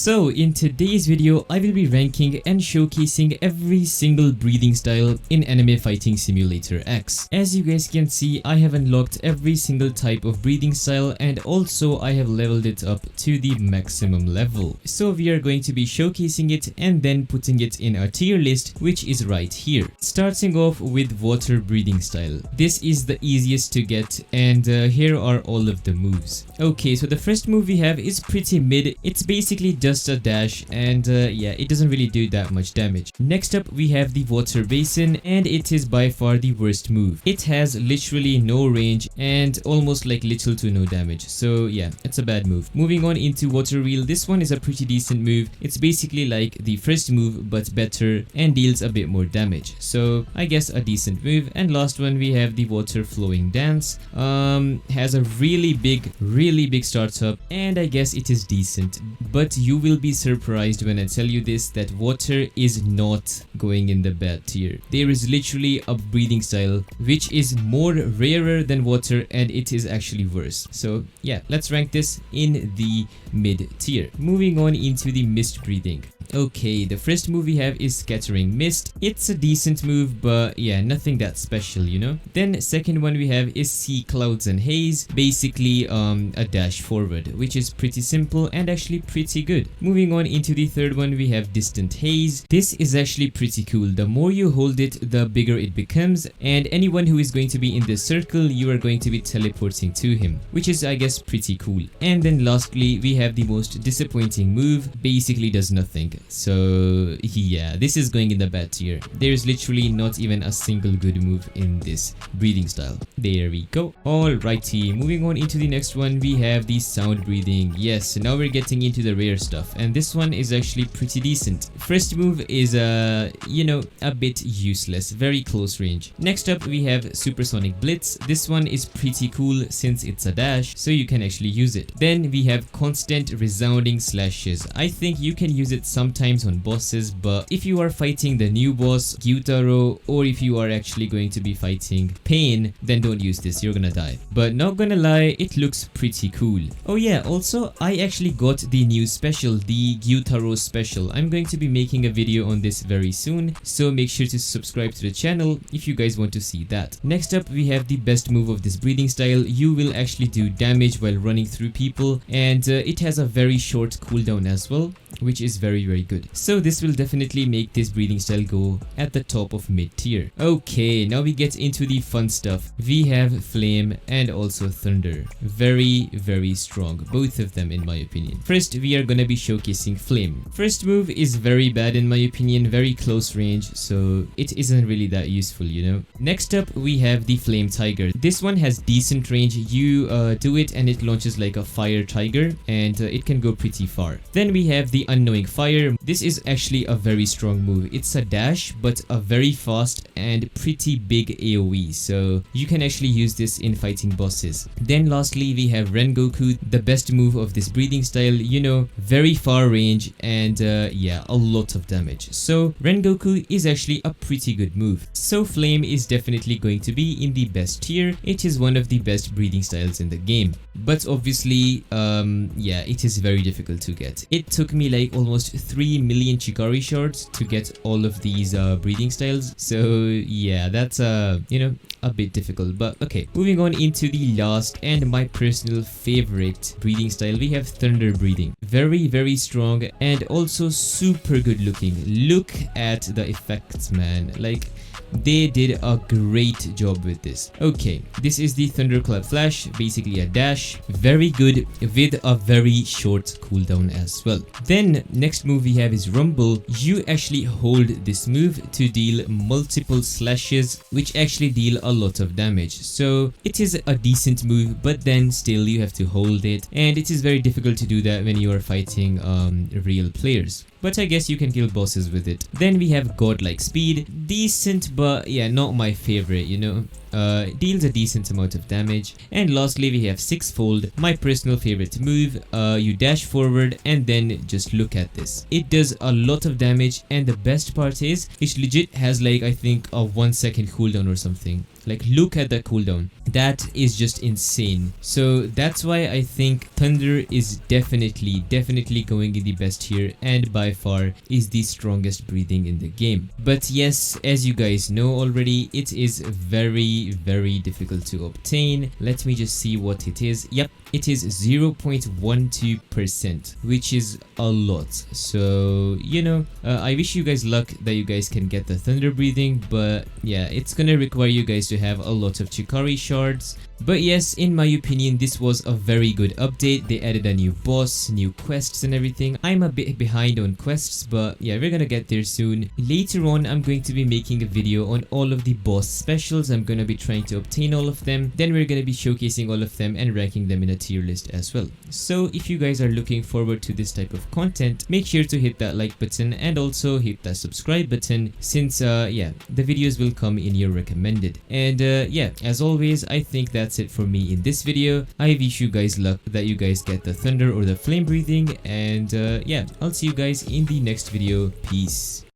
So in today's video, I will be ranking and showcasing every single breathing style in Anime Fighting Simulator X. As you guys can see, I have unlocked every single type of breathing style and also I have leveled it up to the maximum level. So we are going to be showcasing it and then putting it in our tier list, which is right here. Starting off with water breathing style. This is the easiest to get and here are all of the moves. Okay, so the first move we have is pretty mid. It's basically just a dash and yeah, it doesn't really do that much damage. Next up we have the water basin and it is by far the worst move. It has literally no range and almost like little to no damage. So yeah, it's a bad move. Moving on into water wheel. This one is a pretty decent move. It's basically like the first move but better and deals a bit more damage. So I guess a decent move. And last one we have the water flowing dance. Has a really big startup and I guess it is decent. But you will be surprised when I tell you this, that water is not going in the bad tier. There is literally a breathing style which is more rarer than water and it is actually worse. So yeah, let's rank this in the mid tier. Moving on into the mist breathing. Okay, the first move we have is Scattering Mist. It's a decent move, but yeah, nothing that special, you know. Then second one we have is Sea Clouds and Haze. Basically a dash forward, which is pretty simple and actually pretty good. Moving on into the third one we have Distant Haze. This is actually pretty cool. The more you hold it, the bigger it becomes, and anyone who is going to be in this circle, you are going to be teleporting to him, which is I guess pretty cool. And then lastly we have the most disappointing move. Basically does nothing. So yeah, this is going in the bad tier. There's literally not even a single good move in this breathing style. There we go. Alrighty, moving on into the next one we have the sound breathing. Yes, now we're getting into the rare stuff and this one is actually pretty decent. First move is you know, a bit useless, very close range. Next up we have Supersonic Blitz. This one is pretty cool since it's a dash, so you can actually use it. Then we have Constant Resounding Slashes. I think you can use it sometimes on bosses, but if you are fighting the new boss Gyutaro, or if you are actually going to be fighting Pain, then don't use this, you're gonna die. But not gonna lie, it looks pretty cool. Oh yeah, also I actually got the new special, the Gyutaro special. I'm going to be making a video on this very soon, so make sure to subscribe to the channel if you guys want to see that. Next up we have the best move of this breathing style. You will actually do damage while running through people and it has a very short cooldown as well, which is very good. So this will definitely make this breathing style go at the top of mid tier. Okay, now we get into the fun stuff. We have Flame and also Thunder. Very strong, both of them in my opinion. First we are gonna be showcasing Flame. First move is very bad in my opinion, very close range, so it isn't really that useful, you know. Next up we have the Flame Tiger. This one has decent range. You do it and it launches like a fire tiger and it can go pretty far. Then we have the Unknowing Fire. This is actually a very strong move. It's a dash but a very fast and pretty big AoE, so you can actually use this in fighting bosses. Then lastly we have Rengoku, the best move of this breathing style, you know, very far range and yeah, a lot of damage. So Rengoku is actually a pretty good move. So Flame is definitely going to be in the best tier. It is one of the best breathing styles in the game, but obviously yeah, it is very difficult to get. It took me like almost 3 million Chikari shards to get all of these breathing styles, so yeah, that's you know, a bit difficult. But okay, moving on into the last and my personal favorite breathing style, we have Thunder Breathing. Very strong and also super good looking. Look at the effects, man, like they did a great job with this. Okay, this is the Thunderclap Flash, basically a dash, very good with a very short cooldown as well. Then next move we have is Rumble. You actually hold this move to deal multiple slashes, which actually deal a lot of damage. So it is a decent move, but then still you have to hold it and it is very difficult to do that when you are fighting real players. But I guess you can kill bosses with it. Then we have Godlike Speed. Decent, but yeah, not my favorite, you know. deals a decent amount of damage. And lastly, we have Sixfold, my personal favorite move. You dash forward and then just look at this. It does a lot of damage, and the best part is it legit has like, I think, a 1 second cooldown or something. Like, look at that cooldown. That is just insane. So that's why I think Thunder is definitely going in the best tier, and by far is the strongest breathing in the game. But yes, as you guys know already, it is very difficult to obtain. Let me just see what it is. Yep, it is 0.12%, which is a lot. So, you know, I wish you guys luck that you guys can get the Thunder breathing, but yeah, it's gonna require you guys to have a lot of Chikari shards. But yes, in my opinion, this was a very good update. They added a new boss, new quests and everything. I'm a bit behind on quests, but yeah, we're gonna get there soon. Later on, I'm going to be making a video on all of the boss specials. I'm gonna be trying to obtain all of them. Then we're gonna be showcasing all of them and ranking them in a tier list as well. So if you guys are looking forward to this type of content, make sure to hit that like button and also hit that subscribe button, since yeah, the videos will come in your recommended. And yeah, as always, I think that's it for me in this video. I wish you guys luck that you guys get the Thunder or the Flame breathing, and yeah, I'll see you guys in the next video. Peace.